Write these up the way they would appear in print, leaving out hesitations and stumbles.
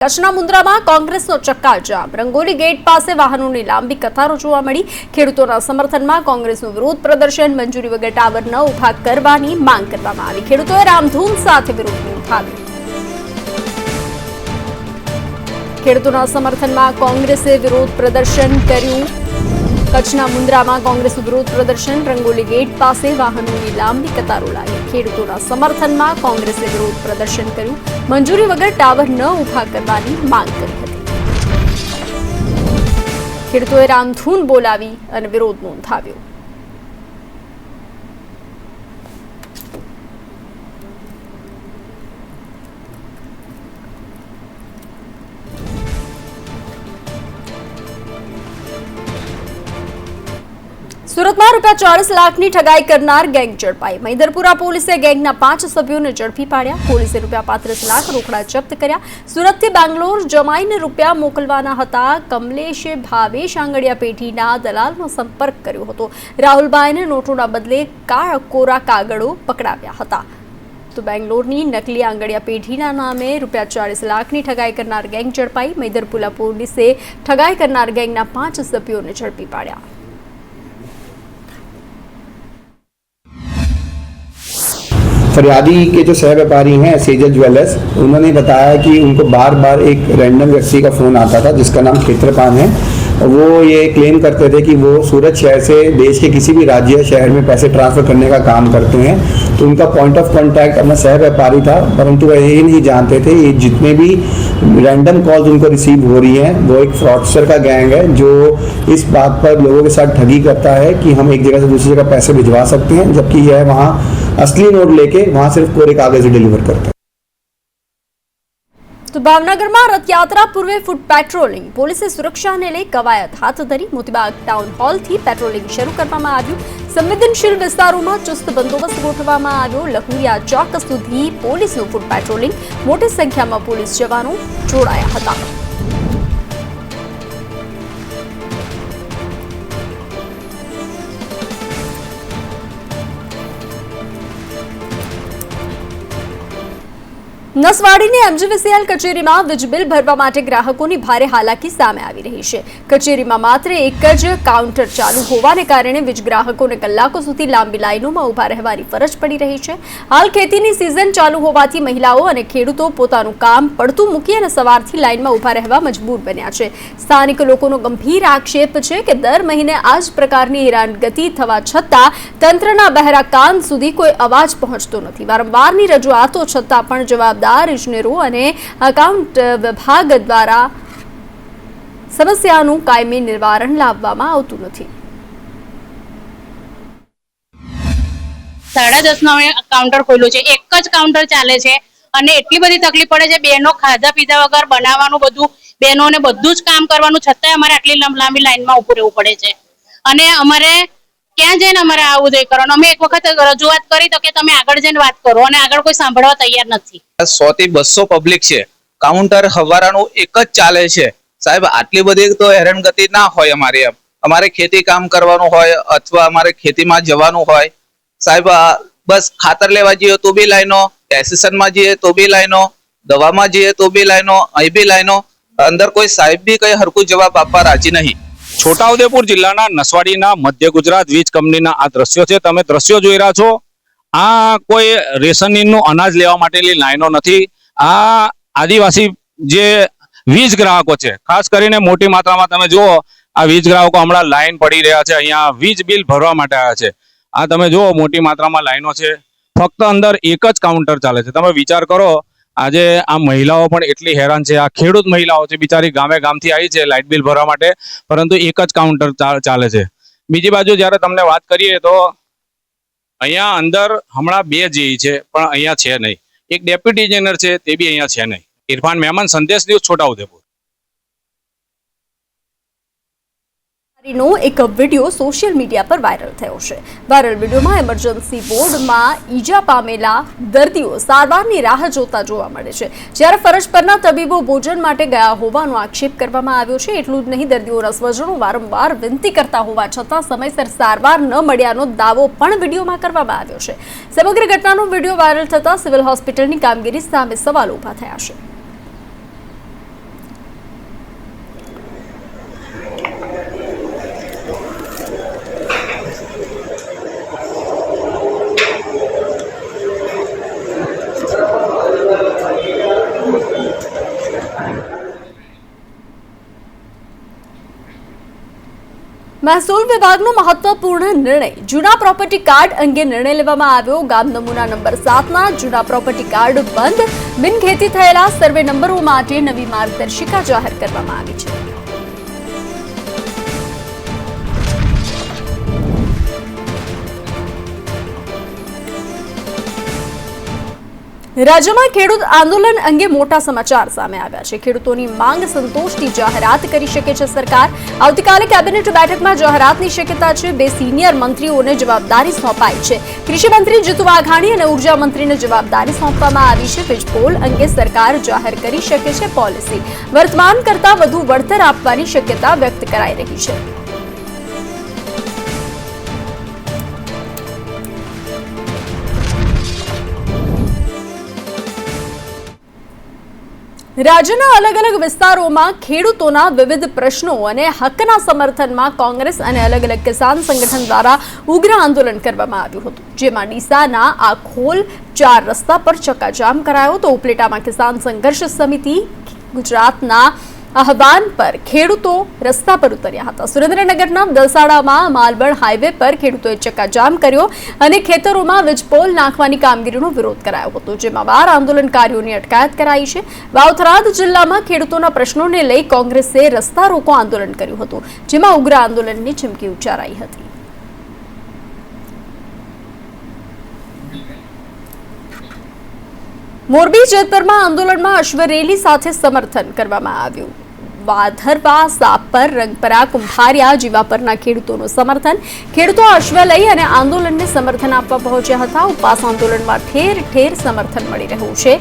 કચ્છના મુન્દ્રામાં કોંગ્રેસનો ચક્કાજામ, રંગોલી ગેટ પાસે વાહનોની લાંબી કતારો જોવા મળી। ખેડૂતોના સમર્થનમાં કોંગ્રેસનું વિરોધ પ્રદર્શન, મંજૂરી વગર ટાવર ન ઉભા કરવાની માંગ કરવામાં આવી। ખેડૂતોએ રામધૂન સાથે વિરોધ નોંધાવ્યો। ખેડૂતોના સમર્થનમાં કોંગ્રેસે વિરોધ પ્રદર્શન કર્યું। કચ્છના મુન્દ્રામાં કોંગ્રેસનું વિરોધ પ્રદર્શન, રંગોલી ગેટ પાસે વાહનોની લાંબી કતારો લાગી। ખેડૂતોના સમર્થનમાં કોંગ્રેસે વિરોધ પ્રદર્શન કર્યું, મંજૂરી વગર ટાવર ન ઉભા કરવાની માંગ કરી હતી। ખેડૂતોએ રામધૂન બોલાવી અને વિરોધ નોંધાવ્યો। સુરતમાં ₹40 લાખની ઠગાઈ કરનાર ગેંગ ઝડપાઈ। મૈદરપુરા પોલીસે ગેંગના 5 સભ્યોને ઝડપી પાડ્યા। પોલીસે ₹35 લાખ રોકડા જપ્ત કર્યા। સુરતથી બેંગ્લોર જમાઈને રૂપિયા મોકલવાના હતા। કમલેશે ભાવેશ આંગડિયા પેઢીના દલાલનો સંપર્ક કર્યો હતો। રાહુલભાઈને નોટોના બદલે કોરા કાગળો પકડાવ્યા હતા। તો બેંગ્લોરની નકલી આંગડિયા પેઢીના નામે ₹40 લાખની ઠગાઈ કરનાર ગેંગ ઝડપાઈ। મૈદરપુરા પોલીસે ઠગાઈ કરનાર ગેંગના 5 સભ્યોને ઝડપી પાડ્યા। फरियादी के जो सह व्यापारी हैं सेजल ज्वेलर्स, उन्होंने बताया कि उनको बार बार एक रैंडम व्यक्ति का फ़ोन आता था जिसका नाम क्षेत्रपाल है। वो ये क्लेम करते थे कि वो सूरत शहर से देश के किसी भी राज्य शहर में पैसे ट्रांसफ़र करने का काम करते हैं। तो उनका पॉइंट ऑफ कॉन्टैक्ट अपना सह व्यापारी था, परंतु वह ये नहीं जानते थे ये जितने भी रैंडम कॉल्स उनको रिसीव हो रही हैं वो एक फ्रॉडस्टर का गैंग है जो इस बात पर लोगों के साथ ठगी करता है कि हम एक जगह से दूसरी जगह पैसे भिजवा सकते हैं, जबकि यह वहाँ असली नोट लेके वहाँ सिर्फ कोरे कागज डिलीवर करता है। तो भावनगરમાં રથયાત્રા પૂર્વે ફૂટ પેટ્રોલિંગ, પોલીસે સુરક્ષાને લઈ કવાયત હાથ ધરી। મોતીબાગ ટાઉન હોલથી પેટ્રોલિંગ શરૂ કરવામાં આવ્યું। સંવેદનશીલ વિસ્તારોમાં ચુસ્ત બંદોબસ્ત ગોઠવવામાં આવ્યો। લખુરિયા ચોક સુધી પોલીસનું ફૂટ પેટ્રોલિંગ, મોટી સંખ્યામાં પોલીસ જવાનો જોડાયા હતા। નસવાડીની MGVCL કચેરીમાં વીજ બિલ ભરવા માટે ગ્રાહકોની ભારે હાલાકી સામે આવી રહી છે। કચેરીમાં માત્ર એક જ કાઉન્ટર ચાલુ હોવાને કારણે વીજ ગ્રાહકોને કલાકો સુધી લાંબી લાઈનોમાં ઊભા રહેવાની ફરજ પડી રહી છે। હાલ ખેતીની સિઝન ચાલુ હોવાથી મહિલાઓ અને ખેડૂતો પોતાનું કામ પડતું મૂકી અને સવારથી લાઈનમાં ઊભા રહેવા મજબૂર બન્યા છે। સ્થાનિક લોકોનો ગંભીર આક્ષેપ છે કે દર મહિને આ જ પ્રકારની હેરાનગતિ થવા છતાં તંત્રના બહેરા કાન સુધી કોઈ અવાજ પહોંચતો નથી। વારંવારની રજૂઆતો છતાં પણ જવાબદાર ઇજનેરો અને અકાઉન્ટ વિભાગ દ્વારા સમસ્યાનું કાયમી નિવારણ લાવવામાં આવતું નથી। 10:30 અમે કાઉન્ટર ખોલ્યું છે, એક જ કાઉન્ટર ચાલે છે અને એટલી બધી તકલીફ પડે છે। બહેનો ખાધા પીધા વગર બનાવવાનું બધું, બહેનોને બધું જ કામ કરવાનું છતાંય અમારે આટલી લાંબી લાઈનમાં ઊભું રહેવું પડે છે અને અમારે ક્યાં જઈને અમારે આવું જોઈએ કરવાનું। અમે એક વખત રજૂઆત કરી તો કે તમે આગળ જઈને વાત કરો અને આગળ કોઈ સાંભળવા તૈયાર નથી। 100 થી 200 પબ્લિક છે, કાઉન્ટર હવારાનું એક જ ચાલે છે। સાહેબ આટલી બધી તો હેરાનગતિ ના હોય અમારે। અમારે ખેતી કામ કરવાનું હોય અથવા અમારે ખેતીમાં જવાનું હોય સાહેબ, બસ ખાતર લેવા જઈએ તો બી લાઈનો, એસેસનમાં જઈએ તો બી લાઈનો, દવામાં જઈએ તો બી લાઈનો, અહીં બી લાઈનો, અંદર કોઈ સાહેબ બી કઈ હરખું જવાબ આપવા રાજી નહીં। છોટાઉદેપુર જિલ્લાના નસવાડીના મધ્ય ગુજરાત વીજ કંપનીના આ દ્રશ્યો છે। તમે દ્રશ્યો જોઈ રહ્યા છો, આ કોઈ રેશનિંગનું અનાજ લેવા માટેની લાઈનો નથી। આ આદિવાસી જે વીજ ગ્રાહકો છે, ખાસ કરીને મોટી માત્રામાં તમે જુઓ આ વીજ ગ્રાહકો હમણાં લાઈન પડી રહ્યા છે, અહીંયા વીજ બિલ ભરવા માટે આવ્યા છે। આ તમે જુઓ મોટી માત્રામાં લાઈનો છે, ફક્ત અંદર એક જ કાઉન્ટર ચાલે છે। તમે વિચાર કરો આજે આ મહિલાઓ પણ એટલી હેરાન છે। આ ખેડૂત મહિલાઓ છે, બિચારી ગામે ગામથી આવી છે લાઇટ બિલ ભરવા માટે, પરંતુ એક જ કાઉન્ટર ચાલે છે। બીજી બાજુ જ્યારે તમને વાત કરીએ તો અહીંયા અંદર હમણાં 2 જેઈ છે પણ અહીંયા છે નહીં, એક ડેપ્યુટી ઇજનેર છે તે બી અહીંયા છે નહીં। ઇરફાન મેમન, સંદેશ ન્યૂઝ, છોટાઉદેપુર। નો એક વિડીયો સોશિયલ મીડિયા પર વાયરલ થયો છે। વાયરલ વિડીયોમાં ઇમરજન્સી વોર્ડમાં ઈજા પામેલા દર્દીઓ સારવારની રાહ જોતા જોવા મળે છે, જ્યારે ફરજ પરના તબીબો ભોજન માટે ગયા હોવાનો આક્ષેપ કરવામાં આવ્યો છે। એટલું જ નહીં, દર્દીઓના સ્વજનો વારંવાર વિનંતી કરતા હોવા છતાં સમયસર સારવાર ન મળ્યાનો દાવો પણ વિડીયોમાં કરવામાં આવ્યો છે। સમગ્ર ઘટનાનો વિડીયો વાયરલ થતા સિવિલ હોસ્પિટલની કામગીરી સામે સવાલો ઊભા થયા છે। મહેસૂલ વિભાગનો મહત્વપૂર્ણ નિર્ણય જૂના પ્રોપર્ટી કાર્ડ અંગે નિર્ણય લેવામાં આવ્યો. ગામ નમૂના નંબર 7ના જૂના પ્રોપર્ટી કાર્ડ બંધ, બિનખેતી થયેલા સર્વે નંબરો માટે નવી માર્ગદર્શિકા જાહેર કરવામાં આવી છે. રાજ્યમાં ખેડૂત આંદોલન અંગે મોટા સમાચાર સામે આવ્યા છે. ખેડૂતોની માંગ સંતોષની જાહેરાત કરી શકે છે સરકાર. આવતીકાલે કેબિનેટ બેઠકમાં જાહેરાતની શક્યતા છે. 2 સિનિયર મંત્રીઓને જવાબદારી સોંપાઈ છે. કૃષિ મંત્રી જીતુ વાઘાણી અને ઉર્જા મંત્રીને જવાબદારી સોંપવામાં આવી છે. વીજ પોલ અંગે સરકાર જાહેર કરી શકે છે પોલિસી. વર્તમાન કરતાં વધુ વળતર આપવાની શક્યતા વ્યક્ત કરાઈ રહી છે. રાજ્યના અલગ અલગ વિસ્તારોમાં ખેડૂતોના વિવિધ પ્રશ્નો અને હકના સમર્થનમાં કોંગ્રેસ અને અલગ અલગ કિસાન સંગઠન દ્વારા ઉગ્ર આંદોલન કરવામાં આવ્યું હતું. જેમાં ડીસાના આખોલ 4 રસ્તા પર ચક્કાજામ કરાયો તો ઉપલેટામાં કિસાન સંઘર્ષ સમિતિ ગુજરાતના આહવાન પર ખેડૂતો રસ્તા પર ઉતર્યા હતા. સુરેન્દ્રનગરના દલસાડામાં માલબણ હાઈવે પર ખેડૂતોએ ચક્કાજામ કર્યો અને ખેતરોમાં વીજપોલ નાખવાની કામગીરીનો વિરોધ કરાયો હતો. જેમાં 12 આંદોલનકારીઓની અટકાયત કરાઈ છે. વાવથરાદ જિલ્લામાં ખેડૂતોના પ્રશ્નોને લઈ કોંગ્રેસે રસ્તા રોકો આંદોલન કર્યું હતું. જેમાં ઉગ્ર આંદોલનની ચીમકી ઉચ્ચારાઈ હતી. મોરબી જેતપરમાં આંદોલનમાં અશ્વરેલી સાથે સમર્થન કરવામાં આવ્યું. વાધરવા, સાપર, રંગપરા, કુંભારિયા, જીવાપરના ખેડૂતોનું સમર્થન. ખેડૂતો અશ્વ લઈ અને આંદોલનને સમર્થન આપવા પહોંચ્યા હતા. ઉપવાસ આંદોલનમાં ઠેર ઠેર સમર્થન મળી રહ્યું છે.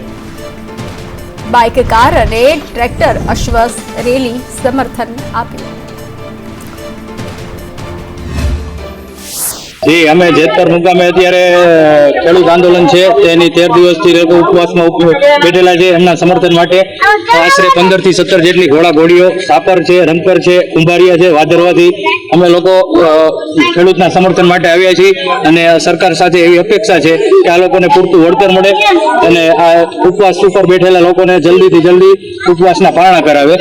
બાઇક, કાર અને ટ્રેક્ટર અશ્વ રેલી સમર્થન આપ્યું. જી, અમે જેતપર મુકામે અત્યારે ખેડૂત આંદોલન છે તેની 13 દિવસથી લોકો ઉપવાસમાં બેઠેલા છે. એમના સમર્થન માટે આશરે 15 થી 17 જેટલી ઘોડા ઘોડીઓ સાપર છે, રંગપર છે, કુંભારિયા છે, વાધરવાથી અમે લોકો ખેડૂતના સમર્થન માટે આવ્યા છીએ. અને સરકાર સાથે એવી અપેક્ષા છે કે આ લોકોને પૂરતું વળતર મળે અને આ ઉપવાસ ઉપર બેઠેલા લોકોને જલ્દીથી જલ્દી ઉપવાસના પારણા કરાવે.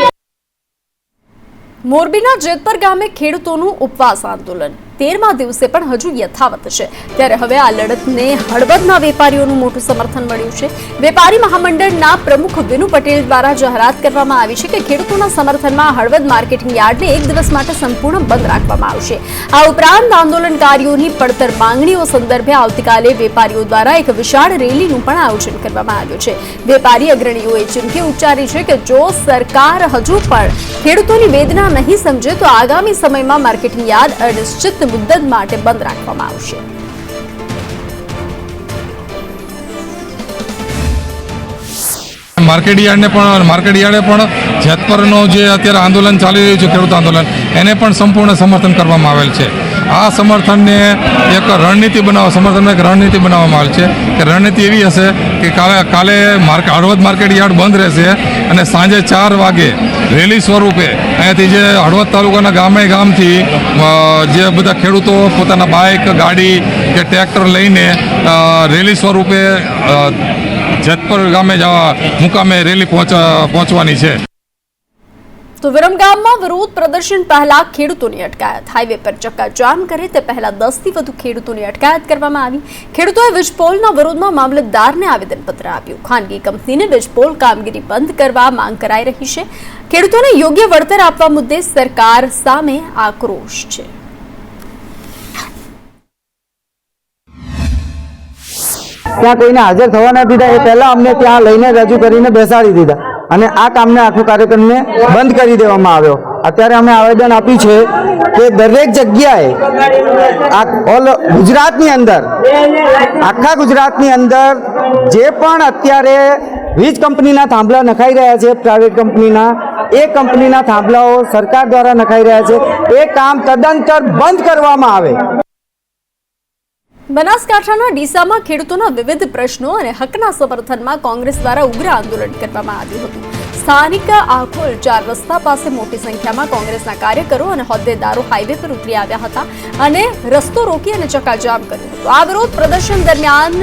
મોરબીના જેતપર ગામે ખેડૂતોનું ઉપવાસ આંદોલન 13મા દિવસે પણ હજુ યથાવત છે. ત્યારે હવે આ લડતને હળવદના વેપારીઓનું મોટું સમર્થન મળ્યું છે. વેપારી મહામંડળના પ્રમુખ વિનુ પટેલ દ્વારા જાહેરાત કરવામાં આવી છે કે ખેડૂતોના સમર્થનમાં હળવદ માર્કેટિંગ યાર્ડને 1 દિવસ માટે સંપૂર્ણ બંધ રાખવામાં આવશે. આ ઉપરાંત આંદોલનકારીઓની પડતર માંગણીઓ સંદર્ભે આવતીકાલે વેપારીઓ દ્વારા એક વિશાળ રેલીનું પણ આયોજન કરવામાં આવ્યું છે. વેપારી અગ્રણીઓએ ચીમકી ઉચ્ચારી છે કે જો સરકાર હજુ પણ ખેડૂતોની વેદના નહીં સમજે તો આગામી સમયમાં માર્કેટિંગ યાર્ડ અનિશ્ચિત મુદ્દત માટે બંધ રાખવામાં આવશે. માર્કેટ યાર્ડે પણ જેતપરનો જે અત્યારે આંદોલન ચાલી રહ્યું છે ખેડૂત આંદોલન એને પણ સંપૂર્ણ સમર્થન કરવામાં આવેલ છે. આ સમર્થનને એક રણનીતિ બનાવવામાં આવેલ છે કે રણનીતિ એવી હશે કે કાલે હળવદ માર્કેટ યાર્ડ બંધ રહેશે અને સાંજે 4 વાગે રેલી સ્વરૂપે અહીંયાથી જે હળવદ તાલુકાના ગામથી જે બધા ખેડૂતો પોતાના બાઇક, ગાડી કે ટ્રેક્ટર લઈને રેલી સ્વરૂપે જેતપર મુકામે રેલી પહોંચવાની છે. તો વિરમગામમાં વિરોધ પ્રદર્શન પહેલા ખેડૂતોની અટકાયત. હાઈવે પર ચક્કાજામ કરે તે પહેલા 10 થી વધુ ખેડૂતોની અટકાયત કરવામાં આવી. ખેડૂતોએ વીજપોલના વિરોધમાં મામલતદારને આવેદનપત્ર આપ્યું. ખાનગી કંપનીને વીજપોલ કામગીરી બંધ કરવા માંગ કરાઈ રહી છે. ખેડૂતોને યોગ્ય વળતર આપવા મુદ્દે સરકાર સામે આક્રોશ છે. ત્યાં કોઈને હાજર થવા ન દીધા. એ પહેલા અમને ત્યાં લઈને રજૂ કરીને બેસાડી દીધા અને આ કામને આખું કાર્યક્રમને બંધ કરી દેવામાં આવ્યો. અત્યારે અમે આવેદન આપ્યું છે કે દરેક જગ્યાએ ગુજરાતની અંદર, આખા ગુજરાતની અંદર જે પણ અત્યારે વીજ કંપનીના થાંભલા નખાઈ રહ્યા છે, પ્રાઇવેટ કંપનીના, એ કંપનીના થાંભલાઓ સરકાર દ્વારા નખાઈ રહ્યા છે, એ કામ તદંતર બંધ કરવામાં આવે. બનાસકાંઠાના ડીસામાં ખેડૂતોના વિવિધ પ્રશ્નો અને હકના સમર્થનમાં કોંગ્રેસ દ્વારા ઉગ્ર આંદોલન કરવામાં આવ્યું હતું. સ્થાનિક આખોલ 4 રસ્તા પાસે મોટી સંખ્યામાં કોંગ્રેસના કાર્યકરો અને હોદ્દેદારો હાઈવે પર ઉતરી આવ્યા હતા અને રસ્તો રોકી અને ચક્કાજામ કર્યો હતો. આ વિરોધ પ્રદર્શન દરમિયાન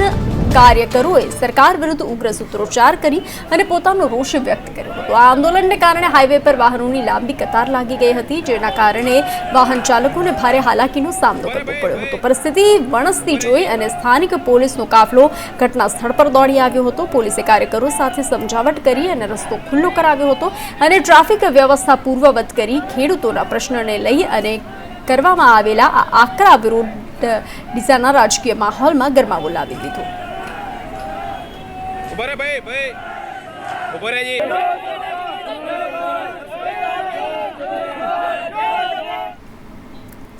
કાર્યકરોએ સરકાર વિરુદ્ધ ઉગ્ર સૂત્રોચ્ચાર કરી અને પોતાનો રોષ વ્યક્ત કર્યો હતો. આ આંદોલનને કારણે હાઈવે પર વાહનોની લાંબી કતાર લાગી ગઈ હતી, જેના કારણે વાહન ચાલકોને ભારે હાલાકીનો સામનો કરવો પડ્યો હતો. પરિસ્થિતિ વણસતી જોઈ અને સ્થાનિક પોલીસનો કાફલો ઘટના સ્થળ પર દોડી આવ્યો હતો. પોલીસે કાર્યકરો સાથે સમજાવટ કરી અને રસ્તો ખુલ્લો કરાવ્યો હતો અને ટ્રાફિક વ્યવસ્થા પૂર્વવત કરી ખેડૂતોના પ્રશ્નને લઈ અને કરવામાં આવેલા આ આકરા વિરોધ ડીસાના રાજકીય માહોલમાં ગરમાવો લાવી દીધો.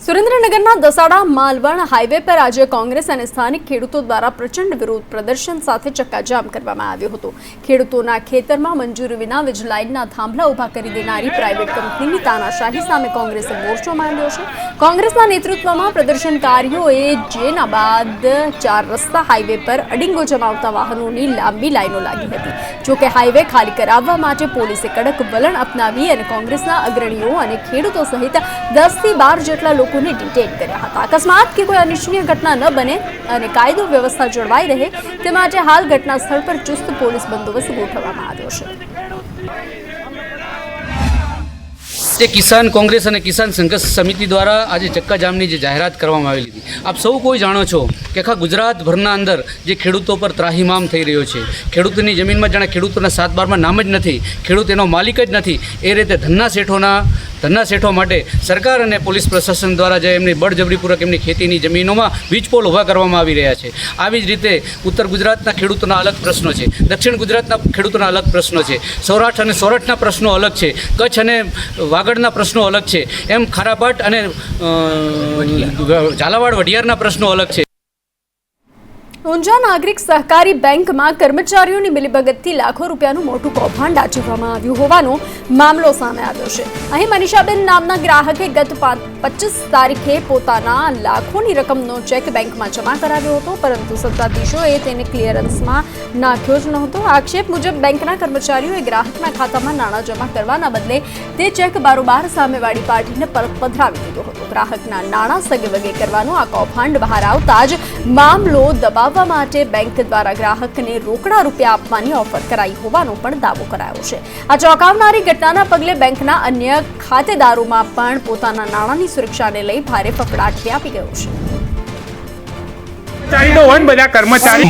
સુરેન્દ્રનગરના દસાડા માલવણ હાઈવે પર આજે કોંગ્રેસ અને સ્થાનિક ખેડૂતો દ્વારા પ્રચંડ વિરોધ પ્રદર્શન સાથે ચક્કાજામ કરવામાં આવ્યો હતો. ખેડૂતોના ખેતરમાં મંજૂરી વિના વીજ લાઇનના થાંભલા ઉભા કરી દેનારી પ્રાઇવેટ કંપનીની તાનાશાહી સામે કોંગ્રેસે મોરચો માંડ્યો છે. કોંગ્રેસના નેતૃત્વમાં પ્રદર્શનકારીઓએ જેના બાદ 4 રસ્તા હાઈવે પર અડીંગો જમાવતા વાહનોની લાંબી લાઈનો લાગી હતી. જોકે હાઈવે ખાલી કરાવવા માટે પોલીસે કડક વલણ અપનાવી અને કોંગ્રેસના અગ્રણીઓ અને ખેડૂતો સહિત 10 થી 12 જેટલા લોકો ડિટેન કર્યા હતા. અકસ્માત કે કોઈ અનિચ્છનીય ઘટના ન બને અને કાયદો વ્યવસ્થા જળવાઈ રહે તે માટે હાલ ઘટના સ્થળ પર ચુસ્ત પોલીસ બંદોબસ્ત ગોઠવવામાં આવ્યો છે. જે કિસાન કોંગ્રેસ અને કિસાન સંઘર્ષ સમિતિ દ્વારા આજે ચક્કાજામની જે જાહેરાત કરવામાં આવેલી હતી, આપ સૌ કોઈ જાણો છો કે આખા ગુજરાતભરના અંદર જે ખેડૂતો પર ત્રાહિમામ થઈ રહ્યો છે. ખેડૂતની જમીનમાં જાણે ખેડૂતોના 7/12માં નામ જ નથી, ખેડૂત એનો માલિક જ નથી, એ રીતે ધનના શેઠો માટે સરકાર અને પોલીસ પ્રશાસન દ્વારા જે એમની બળજબરીપૂર્વક એમની ખેતીની જમીનોમાં વીજપોલ ઊભા કરવામાં આવી રહ્યા છે. આવી જ રીતે ઉત્તર ગુજરાતના ખેડૂતોના અલગ પ્રશ્નો છે, દક્ષિણ ગુજરાતના ખેડૂતોના અલગ પ્રશ્નો છે, સૌરાષ્ટ્ર અને સોરઠના પ્રશ્નો અલગ છે, કચ્છ અને વાગડના પ્રશ્નો અલગ છે, એમ ખારાપાટ અને ઝાલાવાડ વઢિયારના પ્રશ્નો અલગ છે. ઊંઝા નાગરિક સહકારી બેંકમાં કર્મચારીઓની મિલીભગતથી લાખો રૂપિયાનું મોટું કૌભાંડ આચરવામાં આવ્યું હોવાનો મામલો સામે આવ્યો છે. અહીં મનીષાબેન નામના ગ્રાહકે ગત 25 તારીખે પોતાના લાખોની રકમનો ચેક બેંકમાં જમા કરાવ્યો હતો, પરંતુ સત્તાધીશોએ તેને ક્લિયરન્સમાં નાખ્યો જ નહોતો. આક્ષેપ મુજબ બેંકના કર્મચારીઓએ ગ્રાહકના ખાતામાં નાણાં જમા કરવાના બદલે તે ચેક બારોબાર સામેવાળી પાર્ટીને પરત પધરાવી દીધો હતો. ગ્રાહકના નાણાં સગેવગે કરવાનો આ કૌભાંડ બહાર આવતા જ મામલો દબાવવા માટે બેંક દ્વારા ગ્રાહકને રોકડા રૂપિયા આપવાની ઓફર કરાઈ હોવાનો પણ દાવો કરાયો છે. આ ચોંકાવનારી ઘટનાના પગલે બેંકના અન્ય ખાતેદારોમાં પણ પોતાના નાણાંની સુરક્ષાને લઈ ભારે ફફડાટ વ્યાપી ગયો છે.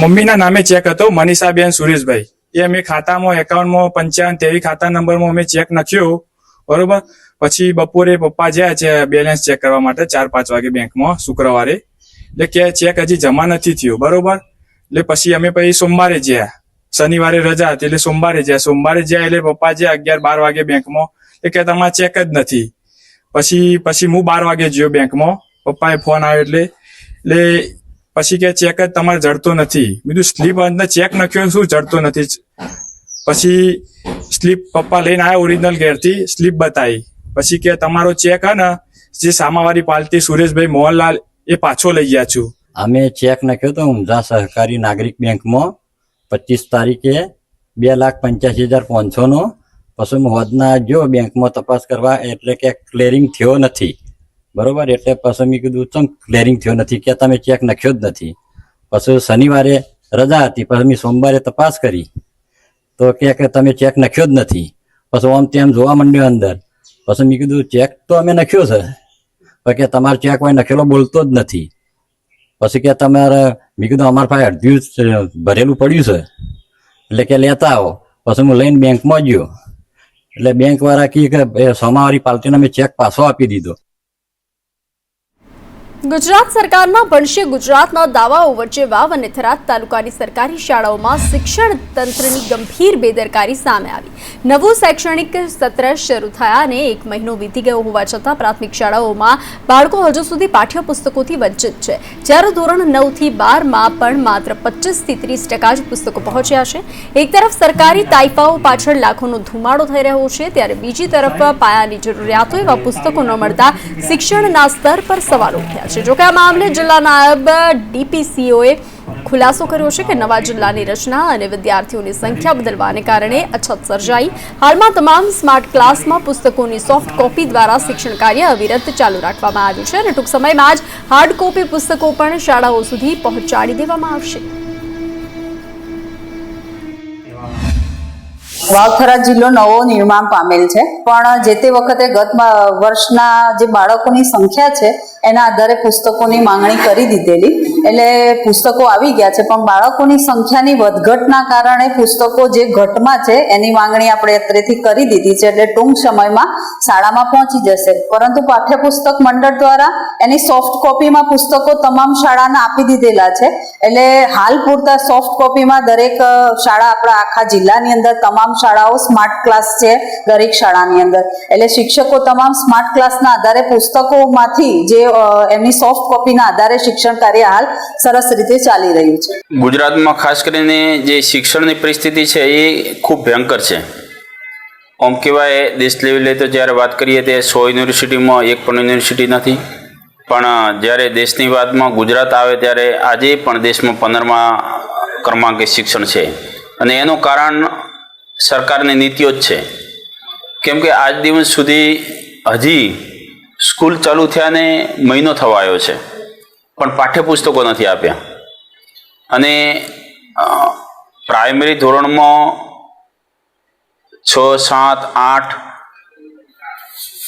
મમ્મીના નામે ચેક હતો, મનીષાબેન સુરેશભાઈ. એ અમે ખાતામાં એકાઉન્ટમાં 55 ખાતા નંબરમાં અમે ચેક નાખ્યો, બરોબર. પછી બપોરે પપ્પા જ્યાં છે બેલેન્સ ચેક કરવા માટે 4-5 વાગે બેંકમાં શુક્રવારે, એટલે કે ચેક હજી જમા નથી થયો, બરોબર. એટલે પછી અમે સોમવારે જ્યાં, શનિવારે રજા હતી એટલે સોમવારે જ્યાં એટલે પપ્પા જ્યાં 11-12 વાગે બેંકમાં, એટલે કે તમારા ચેક જ નથી. પછી હું 12 વાગે ગયો બેંકમાં, પપ્પાએ ફોન આવ્યો એટલે પછી કે ચેક જ તમારે જડતો નથી. બીજું સ્લીપ અંદર ચેક નાખ્યો શું જડતો નથી. પછી સ્લીપ પપ્પા લઈને આવ્યા ઓરિજિનલ ઘેરથી, સ્લીપ બતાવી. પછી કે તમારો ચેક હે ને જે સામાવાળી પાલટી સુરેશભાઈ મોહનલાલ એ પાછો લઈ ગયા છું. અમે ચેક નાખ્યો તો ઊંઝા સહકારી નાગરિક બેંકમાં 25 તારીખે 2,85,500 નો. પછી હું હોદના જો બેંકમાં તપાસ કરવા, એટલે કે ક્લિયરિંગ થયો નથી, બરોબર. એટલે પછી મેં કીધું ચમ ક્લિયરિંગ થયો નથી, કે તમે ચેક નાખ્યો જ નથી. પછી શનિવારે રજા હતી, પછી મેં સોમવારે તપાસ કરી તો કે તમે ચેક નાખ્યો જ નથી. પછી આમ તેમ જોવા માંડ્યો અંદર. પછી મેં કીધું ચેક તો અમે નાખ્યો છે, કે તમારો ચેક કોઈ નખેલો બોલતો જ નથી. પછી કે તમારે, મેં કીધું અમારા પાસે અડધું ભરેલું પડ્યું છે, એટલે કે લેતા આવો. પછી હું લઈને બેંકમાં ગયો, એટલે બેંક વાળા કહે કે સોમાવાળી પાર્ટીને મેં ચેક પાછો આપી દીધો. ગુજરાત સરકારના ભણશે ગુજરાતના દાવાઓ વચ્ચે વાવ અને થરાદ તાલુકાની સરકારી શાળાઓમાં શિક્ષણ તંત્રની ગંભીર બેદરકારી સામે આવી. નવું શૈક્ષણિક સત્ર શરૂ થયા અને 1 મહિનો વીતી ગયો હોવા છતાં પ્રાથમિક શાળાઓમાં બાળકો હજુ સુધી પાઠ્યપુસ્તકોથી વંચિત છે. જ્યારે ધોરણ 9 થી 12માં પણ માત્ર 25 થી 30% જ પુસ્તકો પહોંચ્યા છે. એક તરફ સરકારી તાઇફાઓ પાછળ લાખોનો ધુમાડો થઈ રહ્યો છે, ત્યારે બીજી તરફ પાયાની જરૂરિયાતો એવા પુસ્તકો ન મળતા શિક્ષણના સ્તર પર સવાલો ઉઠ્યા છે. જોકે આ મામલે જિલ્લા નાયબ ડીપીસીઓએ ખુલાસો કર્યો છે કે નવા જિલ્લાની રચના અને વિદ્યાર્થીઓની સંખ્યા બદલવાને કારણે અછત સર્જાઈ. હાલમાં તમામ સ્માર્ટ ક્લાસમાં પુસ્તકોની સોફ્ટ કોપી દ્વારા શિક્ષણ કાર્ય અવિરત ચાલુ રાખવામાં આવ્યું છે અને ટૂંક સમયમાં જ હાર્ડ કોપી પુસ્તકો પણ શાળાઓ સુધી પહોંચાડી દેવામાં આવશે. વાવથરા જિલ્લો નવો નિર્માણ પામેલ છે, પણ જે તે વખતે ગત વર્ષના જે બાળકોની સંખ્યા છે એના આધારે પુસ્તકોની માંગણી કરી દીધેલી, એટલે પુસ્તકો આવી ગયા છે, પણ બાળકોની સંખ્યાની વધઘટના કારણે પુસ્તકો જે ઘટમાં છે એની માંગણી આપણે અત્રેથી કરી દીધી છે, એટલે ટૂંક સમયમાં શાળામાં પહોંચી જશે. પરંતુ પાઠ્યપુસ્તક મંડળ દ્વારા એની સોફ્ટ કોપીમાં પુસ્તકો તમામ શાળાને આપી દીધેલા છે, એટલે હાલ પૂરતા સોફ્ટ કોપીમાં દરેક શાળા આપણા આખા જિલ્લાની અંદર તમામ શાળાઓ સ્માર્ટ ક્લાસ છે દરેક શાળાની અંદર, એટલે શિક્ષકો તમામ સ્માર્ટ ક્લાસના આધારે પુસ્તકોમાંથી જે એમની સોફ્ટ કોપીના આધારે શિક્ષણ કાર્ય હાલ સરસ રીતે ચાલી રહ્યું છે. ગુજરાતમાં ખાસ કરીને જે શિક્ષણની પરિસ્થિતિ છે એ ખૂબ ભયંકર છે. આમ કહેવાય દેશ લેવલે તો જ્યારે વાત કરીએ તે 100 યુનિવર્સિટીમાં એક પણ યુનિવર્સિટી નથી, પણ જ્યારે દેશની વાતમાં ગુજરાત આવે ત્યારે આજે પણ દેશમાં 15મા ક્રમાંકે શિક્ષણ છે, અને એનું કારણ સરકારની નીતિઓ જ છે. કેમ કે આજ દિવસ સુધી હજી સ્કૂલ ચાલુ થયાને મહિનો થવા આવ્યો છે, પણ પાઠ્યપુસ્તકો નથી આપ્યા. અને પ્રાઇમરી ધોરણમાં 6, 7, 8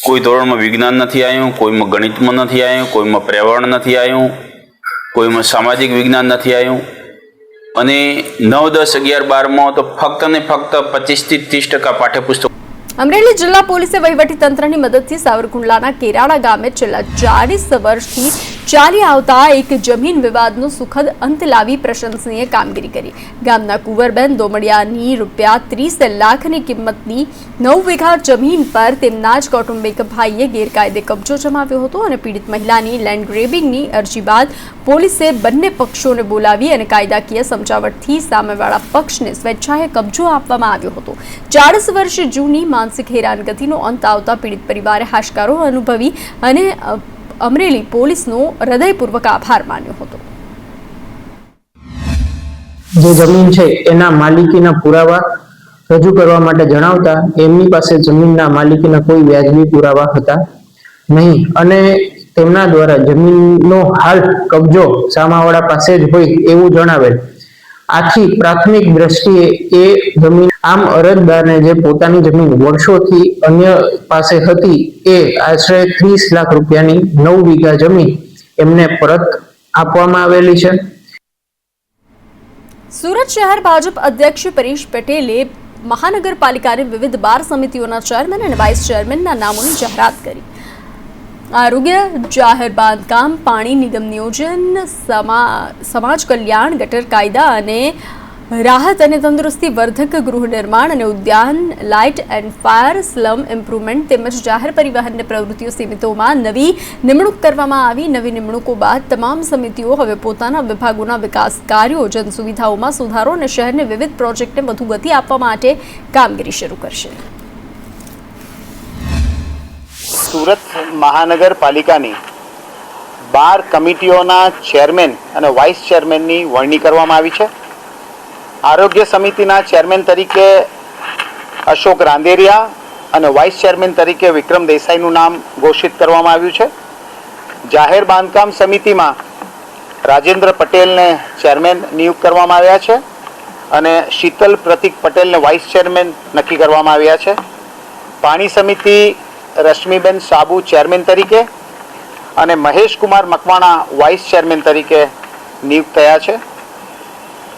કોઈ ધોરણમાં વિજ્ઞાન નથી આવ્યું, કોઈમાં ગણિતમાં નથી આવ્યું, કોઈમાં પર્યાવરણ નથી આવ્યું, કોઈમાં સામાજિક વિજ્ઞાન નથી આવ્યું, અને 9, 10, 11, 12માં તો ફક્ત ને ફક્ત 25 થી 30% પાઠ્યપુસ્તકો. અમરેલી જિલ્લા પોલીસે વહીવટી તંત્રની મદદથી સાવરકુંડલાના કેરાળા ગામે છેલ્લા 40 વર્ષથી ચાલી આવતા એક જમીન વિવાદનો સુખદ અંત લાવી પ્રશંસનીય કામગીરી કરી. ગામના કુંવરબેન દોમડિયાની ₹30 લાખની કિંમતની 9 વીઘા જમીન પર તેમના જ કૌટુંબિક ભાઈએ ગેરકાયદે કબજો જમાવ્યો હતો, અને પીડિત મહિલાની લેન્ડ ગ્રેબિંગની અરજી બાદ પોલીસે બંને પક્ષોને બોલાવી અને કાયદાકીય સમજાવટથી સામેવાળા પક્ષને સ્વેચ્છાએ કબજો આપવામાં આવ્યો હતો. 40 વર્ષ જૂની માનસિક હેરાનગતિનો અંત આવતા પીડિત પરિવારે હાશકારો અનુભવી અને અમરેલી પોલીસનો હૃદયપૂર્વક આભાર માન્યો હતો. જે જમીન છે એના માલિકીના પુરાવા રજૂ કરવા માટે જણાવતા એમની પાસે જમીનના માલિકીના કોઈ વ્યાજબી પુરાવા હતા નહીં, અને તેમના દ્વારા જમીનનો હાલ કબજો સામાવાળા પાસે જ હોય એવું જણાવેલ. આથી પ્રાથમિક દ્રષ્ટિએ એ જમીન આમ અરજદારને જે પોતાની જમીન વર્ષોથી અન્ય પાસે હતી એ આશરે 30 લાખ રૂપિયાની 9 વીઘા જમીન એમને પરત આપવામાં આવેલી છે. સુરત શહેર ભાજપ અધ્યક્ષ પરેશ પટેલે મહાનગરપાલિકાની વિવિધ બાર સમિતિઓના ચેરમેન અને વાઇસ ચેરમેનના નામોની જાહેરાત કરી. આરોગ્ય, જાહેર બાંધકામ, પાણી નિગમ નિયોજન, સમાજ કલ્યાણ, ગટર કાયદા અને રાહત અને તંદુરસ્તી વર્ધક, ગૃહ નિર્માણ અને ઉદ્યાન, light and fire, slum improvement તેમજ જાહેર પરિવહન પ્રવૃત્તિઓ સમિતિઓમાં નવી નિમણૂક કરવામાં આવી. નવી નિમણૂકો બાદ તમામ સમિતિઓ હવે પોતાના વિભાગોના વિકાસ કાર્યો, જનસુવિધાઓમાં સુધારો અને શહેરને વિવિધ પ્રોજેક્ટને વધુ ગતિ આપવા માટે કામગીરી શરૂ કરશે. સુરત મહાનગરપાલિકાની 12 કમિટીઓના ચેરમેન અને વાઇસ ચેરમેનની વરણી કરવામાં આવી છે. આરોગ્ય સમિતિના ચેરમેન તરીકે અશોક રાંદેરિયા અને વાઇસ ચેરમેન તરીકે વિક્રમ દેસાઈનું નામ ઘોષિત કરવામાં આવ્યું છે. જાહેર બાંધકામ સમિતિમાં રાજેન્દ્ર પટેલને ચેરમેન નિયુક્ત કરવામાં આવ્યા છે અને શીતલ પ્રતિક પટેલને વાઇસ ચેરમેન નક્કી કરવામાં આવ્યા છે. પાણી સમિતિ રશ્મિબેન સાબુ ચેરમેન તરીકે અને મહેશ કુમાર મકવાણા વાઇસ ચેરમેન તરીકે નિયુક્ત થયા છે.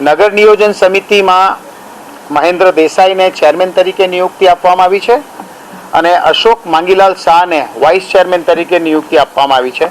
નગર નિયોજન સમિતિમાં મહેન્દ્ર દેસાઈને ચેરમેન તરીકે નિયુક્તિ આપવામાં આવી છે અને અશોક માંગીલાલ શાહને વાઇસ ચેરમેન તરીકે નિયુક્તિ આપવામાં આવી છે.